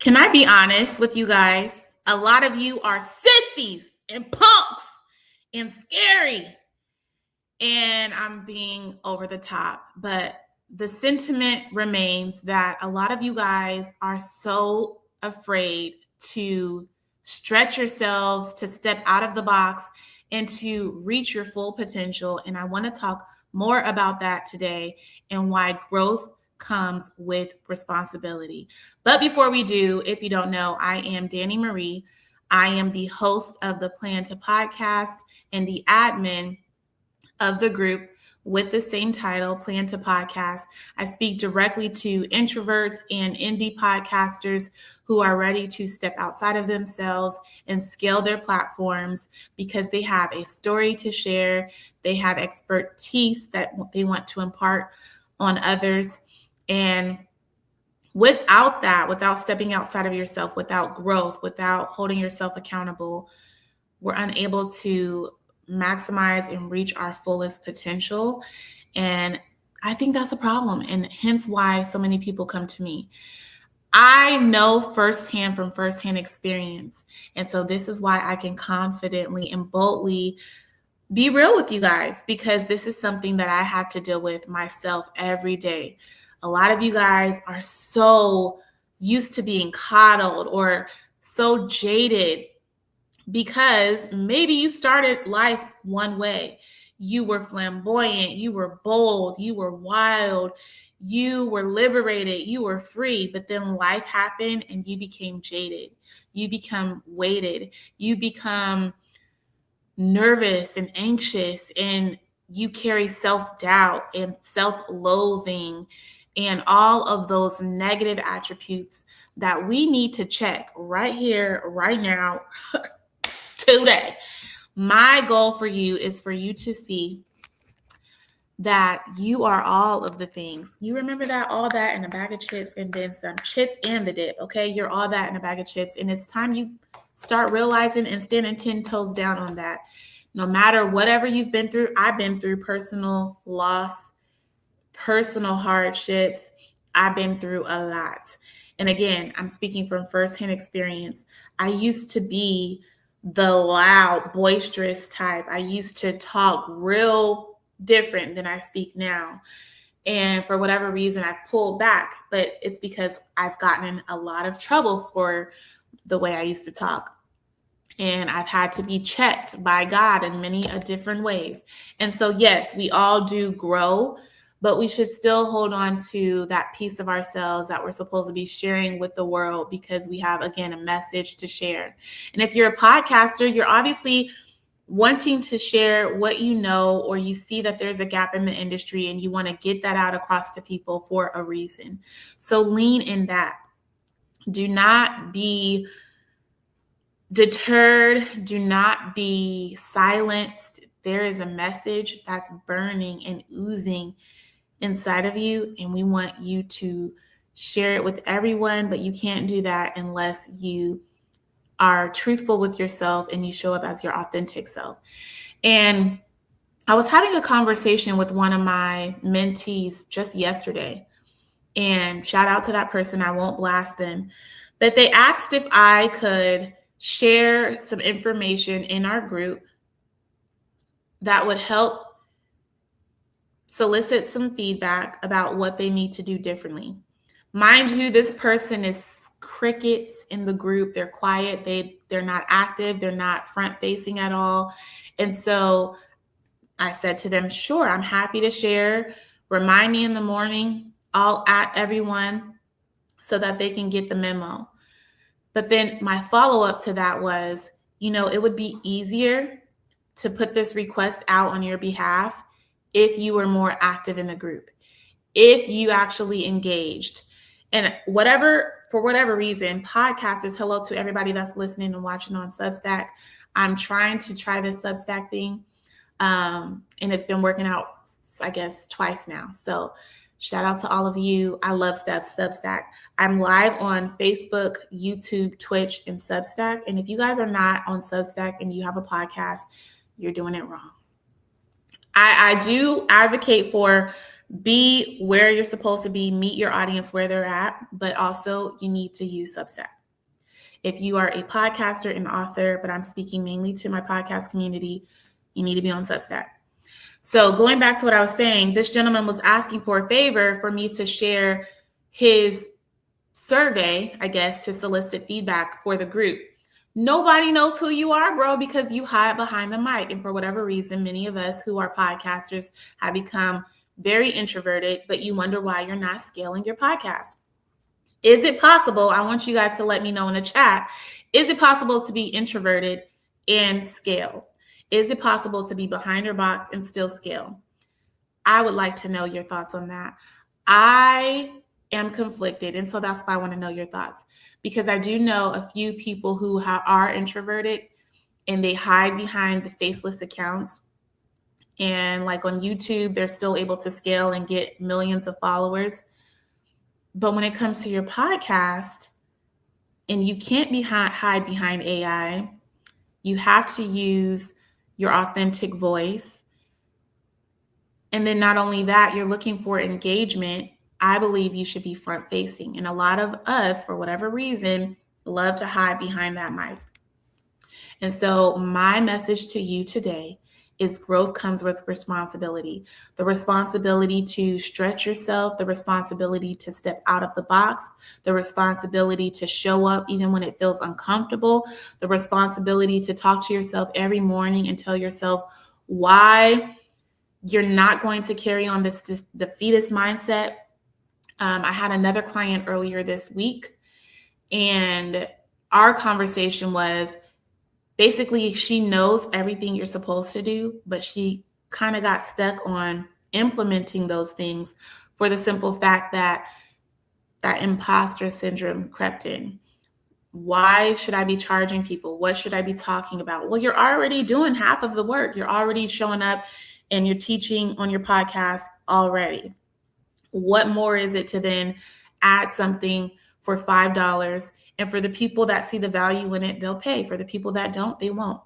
Can I be honest with you guys? A lot of you are sissies and punks and scary. And I'm being over the top, but the sentiment remains that a lot of you guys are so afraid to stretch yourselves, to step out of the box, and to reach your full potential. And I want to talk more about that today and why growth comes with responsibility. But before we do, if you don't know, I am Danny Marie. I am the host of the Plan to Podcast and the admin of the group with the same title, Plan to Podcast. I speak directly to introverts and indie podcasters who are ready to step outside of themselves and scale their platforms because they have a story to share. They have expertise that they want to impart on others. And without that, without stepping outside of yourself, without growth, without holding yourself accountable, we're unable to maximize and reach our fullest potential. And I think that's a problem. And hence why so many people come to me. I know firsthand from firsthand experience. And so this is why I can confidently and boldly be real with you guys, because this is something that I had to deal with myself every day. A lot of you guys are so used to being coddled or so jaded because maybe you started life one way. You were flamboyant, you were bold, you were wild, you were liberated, you were free, but then life happened and you became jaded. You become weighted. You become nervous and anxious, and you carry self-doubt and self-loathing and all of those negative attributes that we need to check right here, right now, today. My goal for you is for you to see that you are all of the things. You remember that? All that in a bag of chips and then some chips and the dip, okay? You're all that in a bag of chips. And it's time you start realizing and standing 10 toes down on that. No matter whatever you've been through, I've been through personal loss, personal hardships. I've been through a lot. And again, I'm speaking from firsthand experience. I used to be the loud, boisterous type. I used to talk real different than I speak now. And for whatever reason, I've pulled back, but it's because I've gotten in a lot of trouble for the way I used to talk. And I've had to be checked by God in many different ways. And so, yes, we all do grow, but we should still hold on to that piece of ourselves that we're supposed to be sharing with the world because we have, again, a message to share. And if you're a podcaster, you're obviously wanting to share what you know, or you see that there's a gap in the industry and you want to get that out across to people for a reason. So lean in that. Do not be deterred. Do not be silenced. There is a message that's burning and oozing inside of you, and we want you to share it with everyone, but you can't do that unless you are truthful with yourself and you show up as your authentic self. And I was having a conversation with one of my mentees just yesterday, and shout out to that person. I won't blast them, but they asked if I could share some information in our group that would help solicit some feedback about what they need to do differently. Mind you, this person is crickets in the group. They're quiet. They're not active. They're not front facing at all. And so I said to them, sure, I'm happy to share. Remind me in the morning. I'll at everyone so that they can get the memo. But then my follow-up to that was, it would be easier to put this request out on your behalf if you were more active in the group, if you actually engaged. And for whatever reason, podcasters, hello to everybody that's listening and watching on Substack. I'm trying to try this Substack thing. And it's been working out, I guess, twice now. So shout out to all of you. I love Substack. I'm live on Facebook, YouTube, Twitch, and Substack. And if you guys are not on Substack and you have a podcast, you're doing it wrong. I do advocate for Be where you're supposed to be, meet your audience where they're at, but also you need to use Substack. If you are a podcaster and author, but I'm speaking mainly to my podcast community, you need to be on Substack. So going back to what I was saying, this gentleman was asking for a favor for me to share his survey, I guess, to solicit feedback for the group. Nobody knows who you are, bro, because you hide behind the mic. And for whatever reason, many of us who are podcasters have become very introverted, but you wonder why you're not scaling your podcast. Is it possible? I want you guys to let me know in the chat. Is it possible to be introverted and scale? Is it possible to be behind your box and still scale? I would like to know your thoughts on that. I am conflicted, and so that's why I want to know your thoughts, because I do know a few people who are introverted and they hide behind the faceless accounts. And like on YouTube, they're still able to scale and get millions of followers. But when it comes to your podcast, and you can't hide behind AI, you have to use your authentic voice. And then not only that, you're looking for engagement. I believe you should be front facing. And a lot of us, for whatever reason, love to hide behind that mic. And so my message to you today is growth comes with responsibility. The responsibility to stretch yourself, the responsibility to step out of the box, the responsibility to show up even when it feels uncomfortable, the responsibility to talk to yourself every morning and tell yourself why you're not going to carry on this defeatist mindset. I had another client earlier this week, and our conversation was, basically, she knows everything you're supposed to do, but she kind of got stuck on implementing those things for the simple fact that that imposter syndrome crept in. Why should I be charging people? What should I be talking about? Well, you're already doing half of the work. You're already showing up and you're teaching on your podcast already. What more is it to then add something for $5? And for the people that see the value in it, they'll pay. For the people that don't, they won't.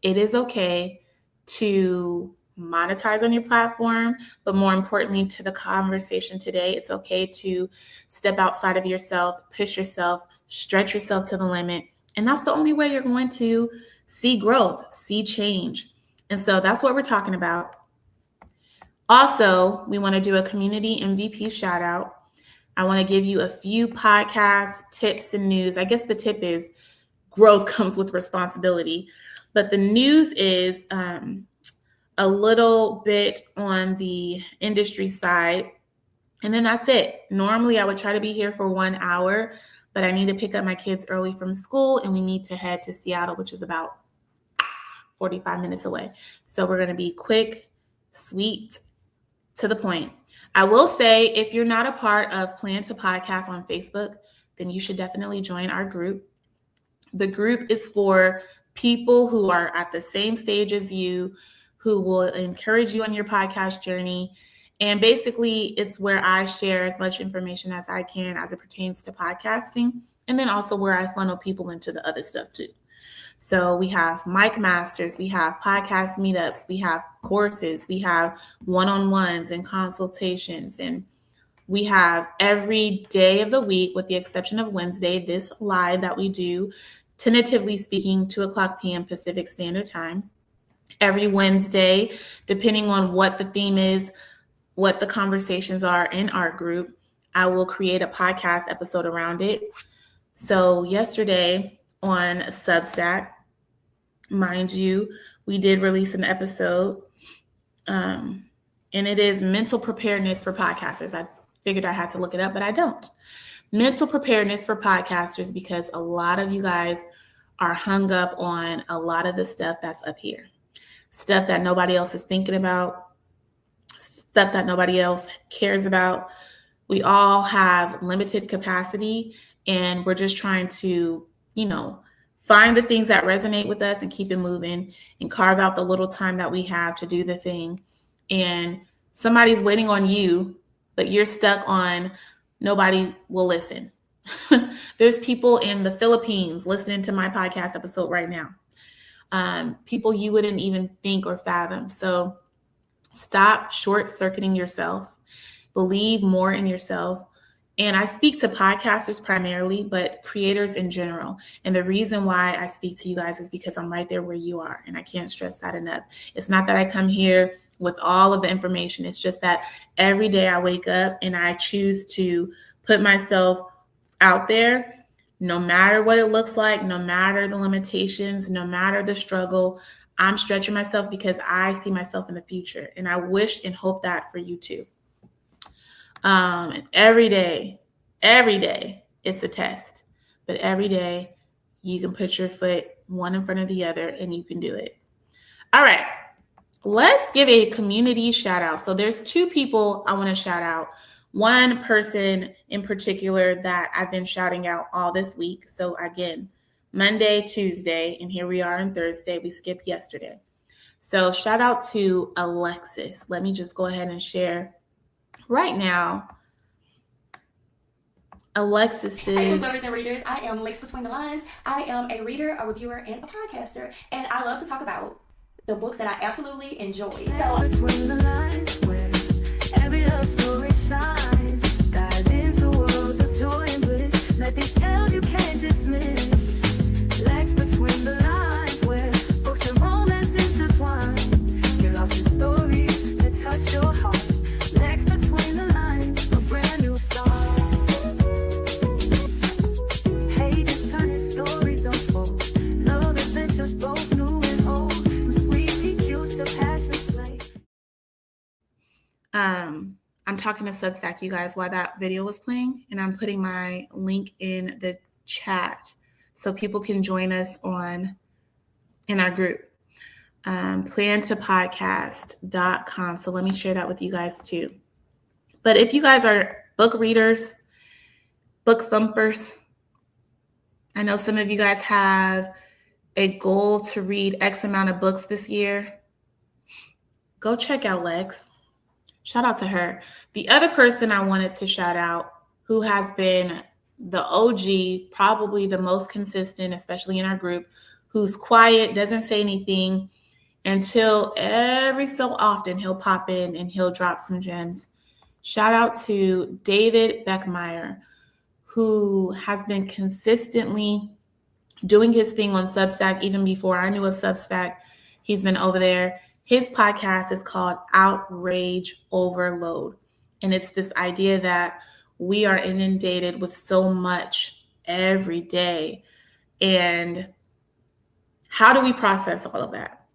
It is okay to monetize on your platform, but more importantly to the conversation today, it's okay to step outside of yourself, push yourself, stretch yourself to the limit. And that's the only way you're going to see growth, see change. And so that's what we're talking about. Also, we want to do a community MVP shout out. I want to give you a few podcast tips and news. I guess the tip is growth comes with responsibility, but the news is a little bit on the industry side. And then that's it. Normally, I would try to be here for 1 hour, but I need to pick up my kids early from school and we need to head to Seattle, which is about 45 minutes away. So we're going to be quick, sweet, to the point. I will say, if you're not a part of Plan to Podcast on Facebook, then you should definitely join our group. The group is for people who are at the same stage as you, who will encourage you on your podcast journey. And basically, it's where I share as much information as I can as it pertains to podcasting, and then also where I funnel people into the other stuff too. So we have mic masters, we have podcast meetups, we have courses, we have one-on-ones and consultations, and we have every day of the week, with the exception of Wednesday, this live that we do, tentatively speaking, 2:00 p.m. Pacific Standard Time. Every Wednesday, depending on what the theme is, what the conversations are in our group, I will create a podcast episode around it. So yesterday on Substack, mind you, we did release an episode, and it is mental preparedness for podcasters. I figured I had to look it up, but I don't. Mental preparedness for podcasters, because a lot of you guys are hung up on a lot of the stuff that's up here. Stuff that nobody else is thinking about, stuff that nobody else cares about. We all have limited capacity, and we're just trying to, find the things that resonate with us and keep it moving and carve out the little time that we have to do the thing. And somebody's waiting on you, but you're stuck on nobody will listen. There's people in the Philippines listening to my podcast episode right now. People you wouldn't even think or fathom. So Stop short-circuiting yourself. Believe more in yourself. And I speak to podcasters primarily, but creators in general. And the reason why I speak to you guys is because I'm right there where you are. And I can't stress that enough. It's not that I come here with all of the information. It's just that every day I wake up and I choose to put myself out there, no matter what it looks like, no matter the limitations, no matter the struggle. I'm stretching myself because I see myself in the future. And I wish and hope that for you too. And every day, it's a test. But every day, you can put your foot one in front of the other and you can do it. All right, let's give a community shout out. So there's two people I want to shout out. One person in particular that I've been shouting out all this week. So again, Monday, Tuesday, and here we are on Thursday. We skipped yesterday. So shout out to Alexis. Let me just go ahead and share right now. Alexis is... Hey, lovers and readers. I am Lex Between the Lines. I am a reader, a reviewer, and a podcaster. And I love to talk about the books that I absolutely enjoy. Between the lines, where every love story shines. Dive into worlds of joy and bliss. Nothing tells you can't dismiss. Lex Between the Lines, where books and romance intertwine. You're lost in stories that touch your heart. Lex Between the Lines, a brand new start. I'm talking to Substack, you guys, while that video was playing, and I'm putting my link in the chat so people can join us in our group. Plantopodcast.com. So let me share that with you guys too. But if you guys are book readers, book thumpers, I know some of you guys have a goal to read X amount of books this year. Go check out Lex. Shout out to her. The other person I wanted to shout out, who has been the OG, probably the most consistent, especially in our group, who's quiet, doesn't say anything until every so often he'll pop in and he'll drop some gems. Shout out to David Beckmeyer, who has been consistently doing his thing on Substack. Even before I knew of Substack, he's been over there. His podcast is called Outrage Overload. And it's this idea that we are inundated with so much every day. And how do we process all of that?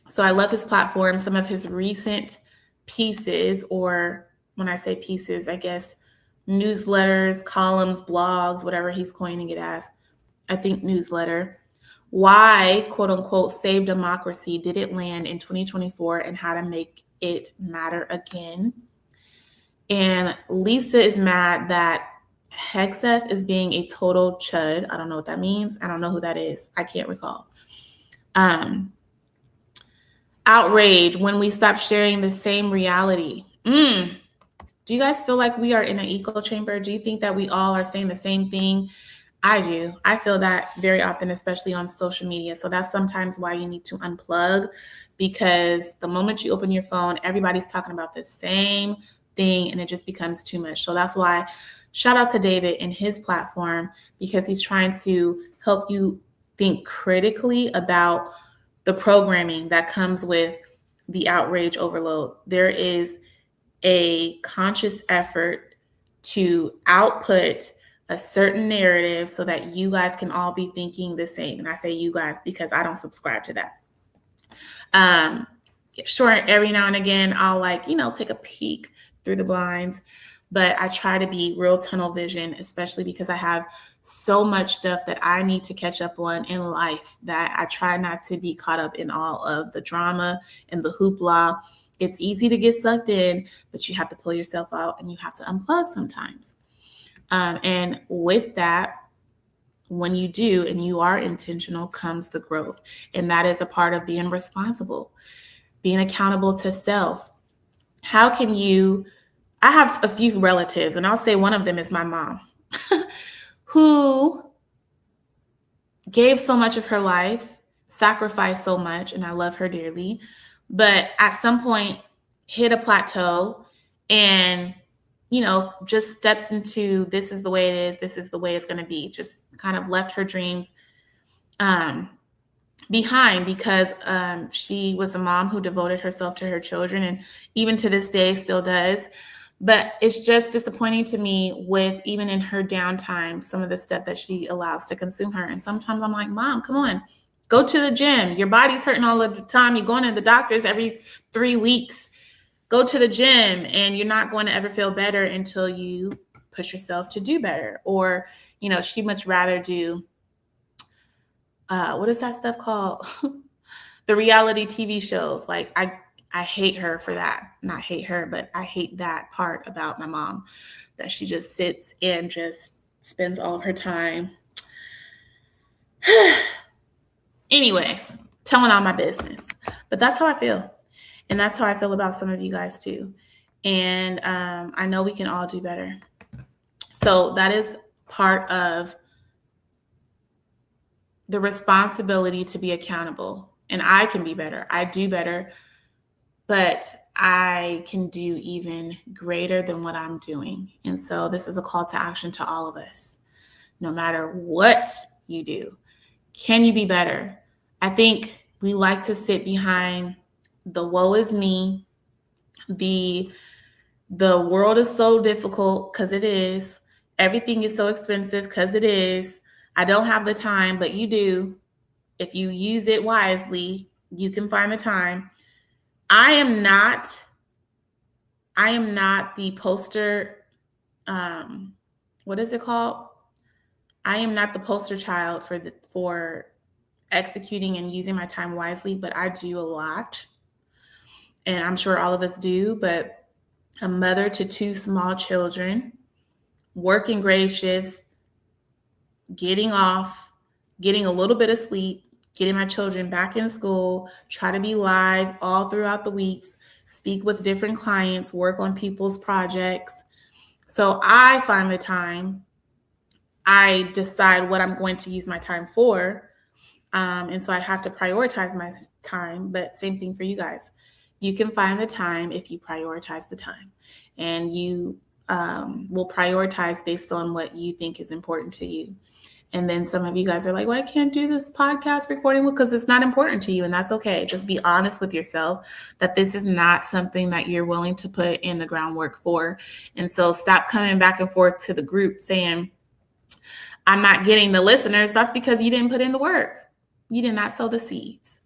So I love his platform. Some of his recent pieces, or when I say pieces, I guess newsletters, columns, blogs, whatever he's coining it as. I think newsletter. Why, quote unquote, save democracy did it land in 2024 and how to make it matter again. And Lisa is mad that Hexeth is being a total chud. I don't know what that means. I don't know who that is. I can't recall. Outrage when we stop sharing the same reality. Do you guys feel like we are in an echo chamber? Do you think that we all are saying the same thing? I do. I feel that very often, especially on social media. So that's sometimes why you need to unplug, because the moment you open your phone, everybody's talking about the same thing and it just becomes too much. So that's why shout out to David and his platform, because he's trying to help you think critically about the programming that comes with the outrage overload. There is a conscious effort to output a certain narrative so that you guys can all be thinking the same. And I say you guys because I don't subscribe to that. Sure, every now and again, I'll take a peek through the blinds, but I try to be real tunnel vision, especially because I have so much stuff that I need to catch up on in life that I try not to be caught up in all of the drama and the hoopla. It's easy to get sucked in, but you have to pull yourself out and you have to unplug sometimes. And with that, when you do and you are intentional, comes the growth. And that is a part of being responsible, being accountable to self. How can I have a few relatives, and I'll say one of them is my mom, who gave so much of her life, sacrificed so much, and I love her dearly. But at some point, hit a plateau and, just steps into, this is the way it is, this is the way it's going to be, just kind of left her dreams behind, because she was a mom who devoted herself to her children, and even to this day still does. But it's just disappointing to me with, even in her downtime, some of the stuff that she allows to consume her. And sometimes I'm like, Mom, come on, go to the gym. Your body's hurting all the time. You're going to the doctors every 3 weeks. Go to the gym, and you're not going to ever feel better until you push yourself to do better. Or, she'd much rather do, what is that stuff called? The reality TV shows. Like, I hate her for that. Not hate her, but I hate that part about my mom, that she just sits and just spends all of her time. Anyways, telling all my business. But that's how I feel. And that's how I feel about some of you guys too. And I know we can all do better. So that is part of the responsibility to be accountable. And I can be better. I do better. But I can do even greater than what I'm doing. And so this is a call to action to all of us. No matter what you do, can you be better? I think we like to sit behind the woe is me, the world is so difficult, because it is. Everything is so expensive, because it is. I don't have the time, but you do. If you use it wisely, you can find the time. I am not the poster, what is it called? I am not the poster child for executing and using my time wisely, but I do a lot. And I'm sure all of us do, but a mother to 2 small children, working grave shifts, getting off, getting a little bit of sleep, getting my children back in school, try to be live all throughout the weeks, speak with different clients, work on people's projects. So I find the time. I decide what I'm going to use my time for. And so I have to prioritize my time, but same thing for you guys. You can find the time if you prioritize the time, and you will prioritize based on what you think is important to you. And then some of you guys are like, well, I can't do this podcast recording because it's not important to you. And that's okay. Just be honest with yourself that this is not something that you're willing to put in the groundwork for. And so stop coming back and forth to the group saying, I'm not getting the listeners. That's because you didn't put in the work. You did not sow the seeds.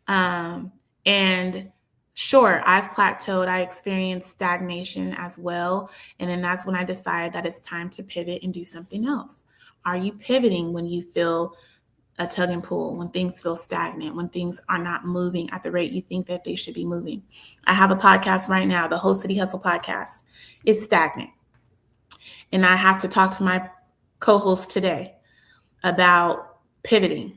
And sure, I've plateaued. I experienced stagnation as well. And then that's when I decided that it's time to pivot and do something else. Are you pivoting when you feel a tug and pull, when things feel stagnant, when things are not moving at the rate you think that they should be moving? I have a podcast right now, the Whole City Hustle podcast. It's stagnant. And I have to talk to my co-host today about pivoting.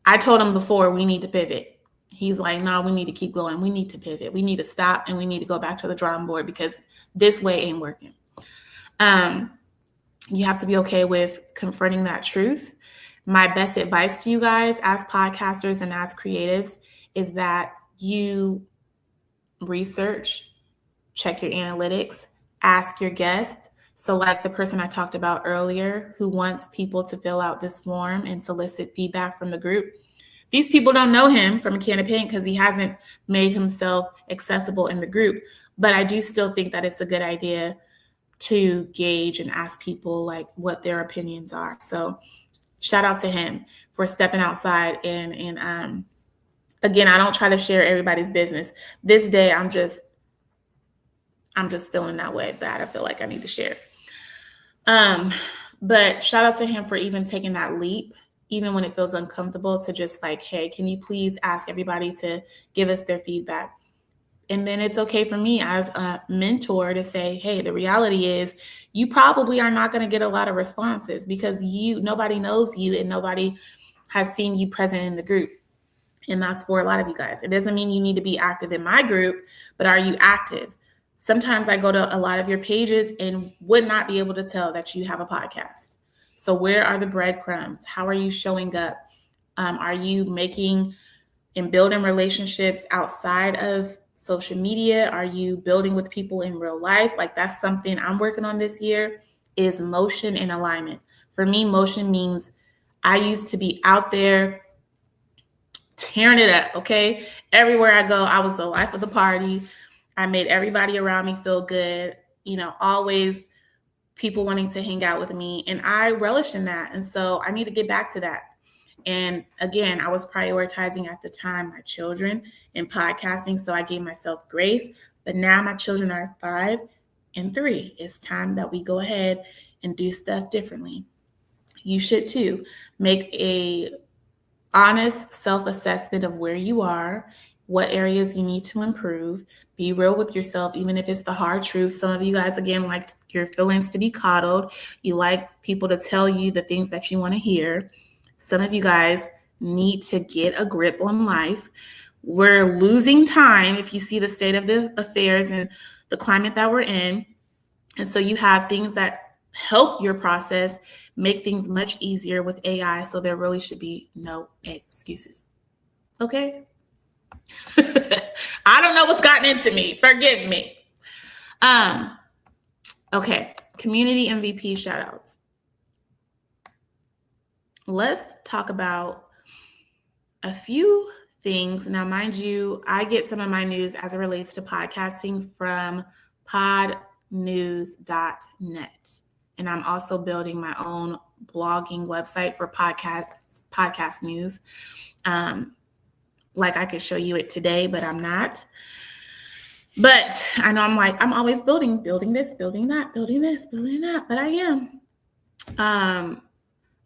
I told him before, we need to pivot. He's like, no, we need to keep going. We need to pivot. We need to stop, and we need to go back to the drawing board because this way ain't working. You have to be okay with confronting that truth. My best advice to you guys as podcasters and as creatives is that you research, check your analytics, ask your guests. So like the person I talked about earlier who wants people to fill out this form and solicit feedback from the group. These people don't know him from a can of paint because he hasn't made himself accessible in the group. But I do still think that it's a good idea to gauge and ask people like what their opinions are. So shout out to him for stepping outside. And again, I don't try to share everybody's business. This day, I'm just feeling that way, that I feel like I need to share. But shout out to him for even taking that leap, even when it feels uncomfortable, to just like, hey, can you please ask everybody to give us their feedback? And then it's okay for me as a mentor to say, hey, the reality is you probably are not going to get a lot of responses because nobody knows you and nobody has seen you present in the group. And that's for a lot of you guys. It doesn't mean you need to be active in my group, but are you active? Sometimes I go to a lot of your pages and would not be able to tell that you have a podcast. So where are the breadcrumbs? How are you showing up? Are you making and building relationships outside of social media? Are you building with people in real life? Like, that's something I'm working on this year, is motion and alignment. For me, motion means I used to be out there tearing it up, okay? Everywhere I go, I was the life of the party. I made everybody around me feel good, always people wanting to hang out with me. And I relish in that. And so I need to get back to that. And again, I was prioritizing at the time my children and podcasting. So I gave myself grace. But now my children are 5 and 3. It's time that we go ahead and do stuff differently. You should too. Make a honest self-assessment of where you are, what areas you need to improve. Be real with yourself, even if it's the hard truth. Some of you guys, again, like your feelings to be coddled. You like people to tell you the things that you want to hear. Some of you guys need to get a grip on life. We're losing time if you see the state of the affairs and the climate that we're in. And so you have things that help your process, make things much easier with AI. So there really should be no excuses. Okay? I don't know what's gotten into me. Forgive me. Okay. Community MVP shout outs. Let's talk about a few things. Now, mind you, I get some of my news as it relates to podcasting from podnews.net. And I'm also building my own blogging website for podcast news. Like I could show you it today, but I'm not. But I know I'm always building this, building that, building this, building that, but I am.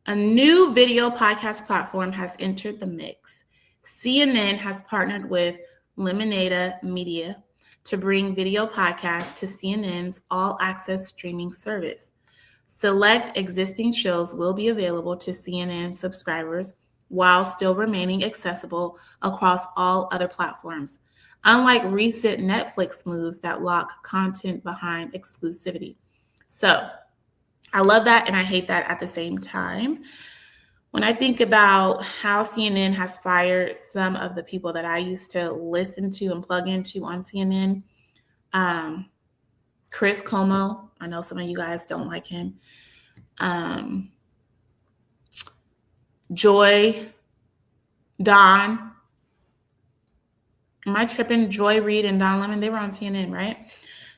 A new video podcast platform has entered the mix. CNN has partnered with Lemonada Media to bring video podcasts to CNN's all-access streaming service. Select existing shows will be available to CNN subscribers while still remaining accessible across all other platforms, unlike recent Netflix moves that lock content behind exclusivity. So I love that and I hate that at the same time. When I think about how CNN has fired some of the people that I used to listen to and plug into on CNN, Chris Como, I know some of you guys don't like him. Joy, Don, am I tripping? Joy Reid and Don Lemon, they were on CNN, right?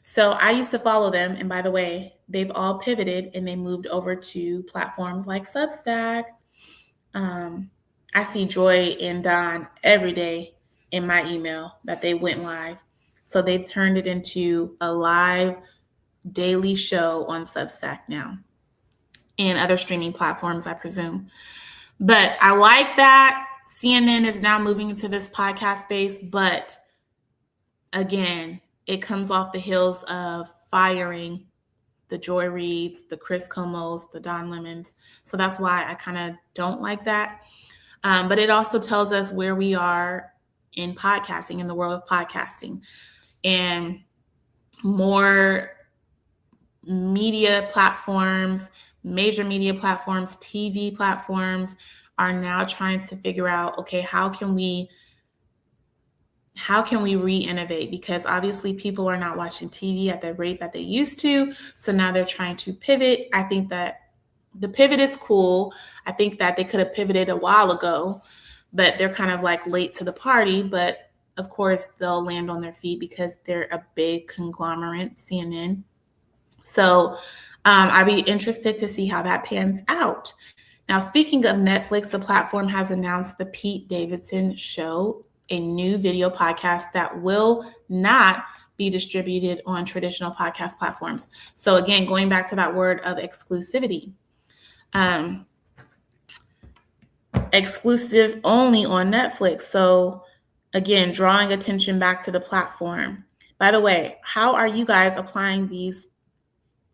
So I used to follow them. And by the way, they've all pivoted and they moved over to platforms like Substack. I see Joy and Don every day in my email that they went live. So they've turned it into a live daily show on Substack now and other streaming platforms, I presume. But I like that CNN is now moving into this podcast space. But again, it comes off the heels of firing the Joy Reids, the Chris Comos, the Don Lemons. So that's why I kind of don't like that. But it also tells us where we are in podcasting, in the world of podcasting. And more media platforms, major media platforms, TV platforms are now trying to figure out, okay, how can we re-innovate? Because obviously people are not watching TV at the rate that they used to. So now they're trying to pivot. I think that the pivot is cool. I think that they could have pivoted a while ago, but they're kind of like late to the party. But of course, they'll land on their feet because they're a big conglomerate, CNN. So I'd be interested to see how that pans out. Now, speaking of Netflix, the platform has announced the Pete Davidson Show, a new video podcast that will not be distributed on traditional podcast platforms. So again, going back to that word of exclusivity, exclusive only on Netflix. So again, drawing attention back to the platform. By the way, how are you guys applying these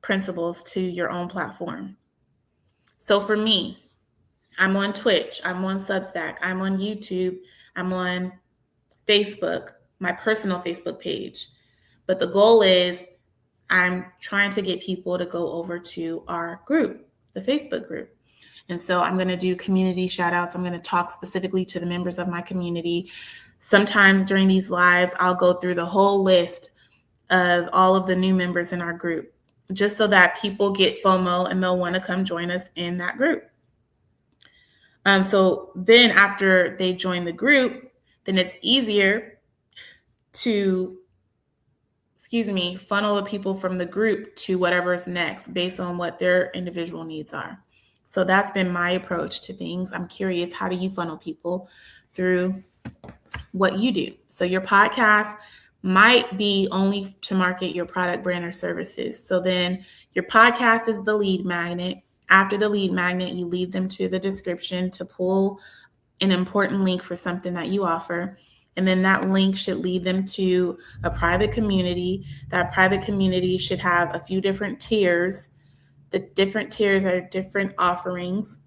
principles to your own platform? So for me, I'm on Twitch, I'm on Substack, I'm on YouTube, I'm on Facebook, my personal Facebook page. But the goal is I'm trying to get people to go over to our group, the Facebook group. And so I'm going to do community shout outs. I'm going to talk specifically to the members of my community. Sometimes during these lives, I'll go through the whole list of all of the new members in our group, just so that people get FOMO and they'll want to come join us in that group. So then after they join the group, then it's easier to, funnel the people from the group to whatever's next based on what their individual needs are. So that's been my approach to things. I'm curious, how do you funnel people through what you do? So your podcast might be only to market your product, brand, or services. So then your podcast is the lead magnet. After the lead magnet, you lead them to the description to pull an important link for something that you offer. And then that link should lead them to a private community. That private community should have a few different tiers. The different tiers are different offerings,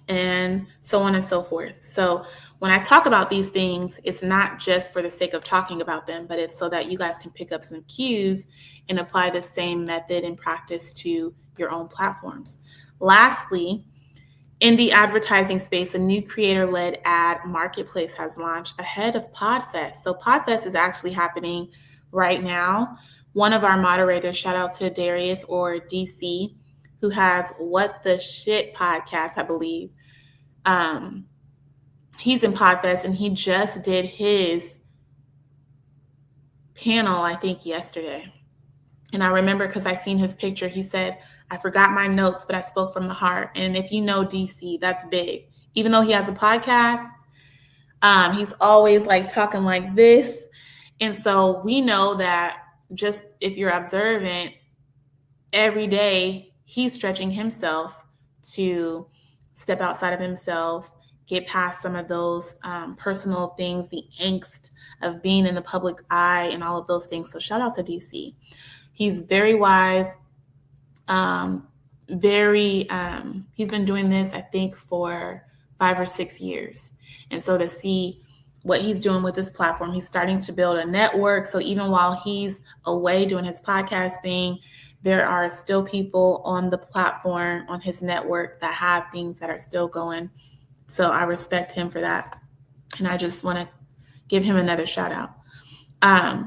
and so on and so forth. So when I talk about these things, it's not just for the sake of talking about them, but it's so that you guys can pick up some cues and apply the same method and practice to your own platforms. Lastly, in the advertising space, a new creator-led ad marketplace has launched ahead of PodFest. So PodFest is actually happening right now. One of our moderators, shout out to Darius or DC, who has What the Shit podcast, I believe. He's in PodFest, and he just did his panel, I think, yesterday. And I remember because I seen his picture, he said, I forgot my notes, but I spoke from the heart. And if you know DC, that's big. Even though he has a podcast, he's always like talking like this. And so we know that just if you're observant, every day he's stretching himself to step outside of himself, get past some of those personal things, the angst of being in the public eye and all of those things. So shout out to DC. He's very wise. He's been doing this, I think, for 5 or 6 years. And so to see what he's doing with this platform, he's starting to build a network. So even while he's away doing his podcast thing, there are still people on the platform, on his network, that have things that are still going. So I respect him for that. And I just want to give him another shout out.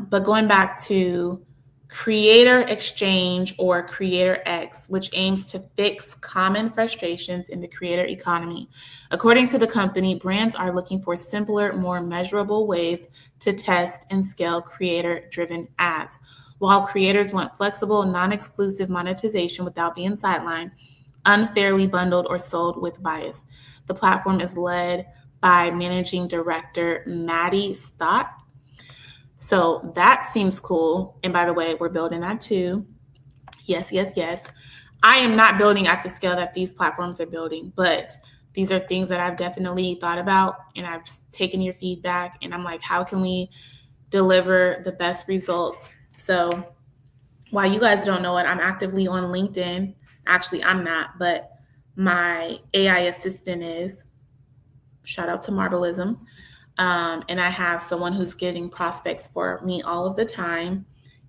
But going back to Creator Exchange, or Creator X, which aims to fix common frustrations in the creator economy. According to the company, brands are looking for simpler, more measurable ways to test and scale creator-driven ads, while creators want flexible, non-exclusive monetization without being sidelined, unfairly bundled, or sold with bias. The platform is led by managing director Maddie Stott. So that seems cool. And by the way, we're building that too. Yes. I am not building at the scale that these platforms are building, but these are things that I've definitely thought about, and I've taken your feedback, and I'm like, how can we deliver the best results? So while you guys don't know it, I'm actively on LinkedIn. Actually, I'm not, but my AI assistant is. Shout out to Marbleism. And I have someone who's getting prospects for me all of the time.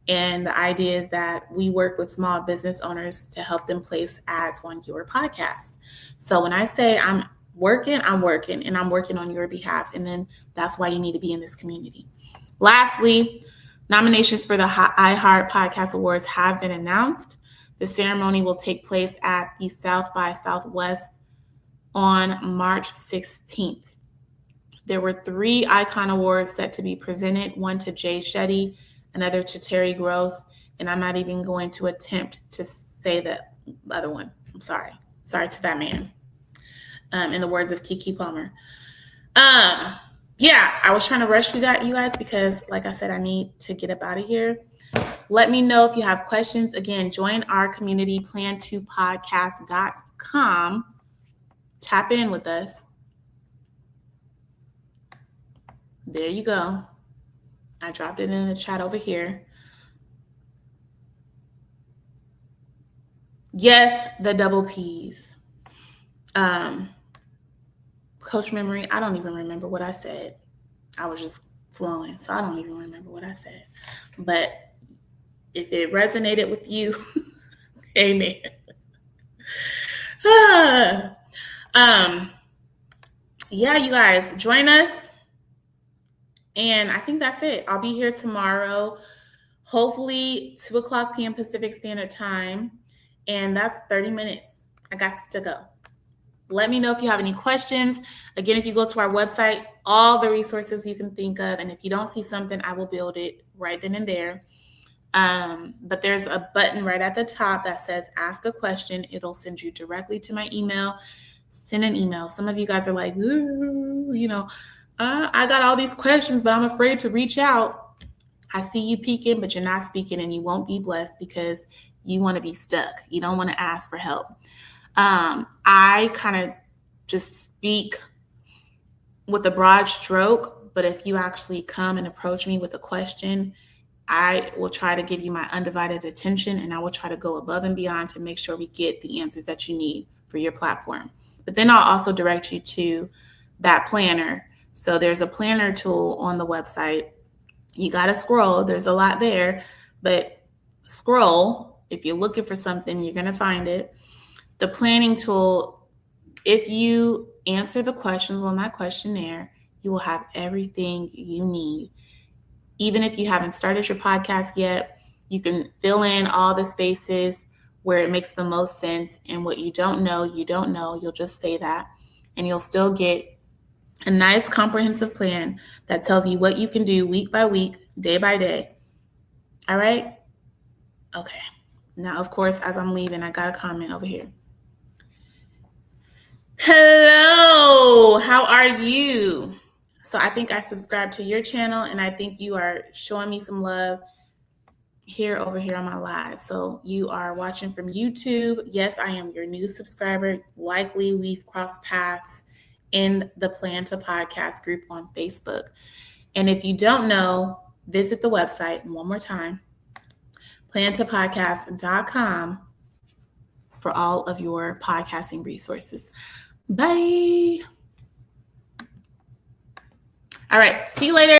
And the idea is that we work with small business owners to help them place ads on your podcast. So when I say I'm working, and I'm working on your behalf. And then that's why you need to be in this community. Lastly, nominations for the iHeart Podcast Awards have been announced. The ceremony will take place at the South by Southwest on March 16th. There were 3 Icon Awards set to be presented, one to Jay Shetty, another to Terry Gross, and I'm not even going to attempt to say the other one. I'm sorry. Sorry to that man. In the words of Keke Palmer. I was trying to rush through that, you guys, because like I said, I need to get up out of here. Let me know if you have questions. Again, join our community, plan2podcast.com. Tap in with us. There you go. I dropped it in the chat over here. Yes, the double P's. Coach Memory, I don't even remember what I said. I was just flowing, so I don't even remember what I said. But if it resonated with you, amen. You guys, join us. And I think that's it. I'll be here tomorrow, hopefully 2:00 p.m. Pacific Standard Time. And that's 30 minutes. I got to go. Let me know if you have any questions. Again, if you go to our website, all the resources you can think of. And if you don't see something, I will build it right then and there. But there's a button right at the top that says ask a question. It'll send you directly to my email. Send an email. Some of you guys are like, ooh, I got all these questions, but I'm afraid to reach out. I see you peeking, but you're not speaking, and you won't be blessed because you want to be stuck. You don't want to ask for help. I kind of just speak with a broad stroke, but if you actually come and approach me with a question, I will try to give you my undivided attention, and I will try to go above and beyond to make sure we get the answers that you need for your platform. But then I'll also direct you to that planner. So there's a planner tool on the website. You got to scroll. There's a lot there, but scroll. If you're looking for something, you're going to find it. The planning tool, if you answer the questions on that questionnaire, you will have everything you need. Even if you haven't started your podcast yet, you can fill in all the spaces where it makes the most sense. And what you don't know, you'll just say that. And you'll still get a nice comprehensive plan that tells you what you can do week by week, day by day. All right? Okay. Now, of course, as I'm leaving, I got a comment over here. Hello, how are you? So I think I subscribed to your channel, and I think you are showing me some love over here on my live. So you are watching from YouTube. Yes, I am your new subscriber. Likely we've crossed paths in the Plan to Podcast group on Facebook. And if you don't know, visit the website one more time, plantopodcast.com, for all of your podcasting resources. Bye. All right. See you later.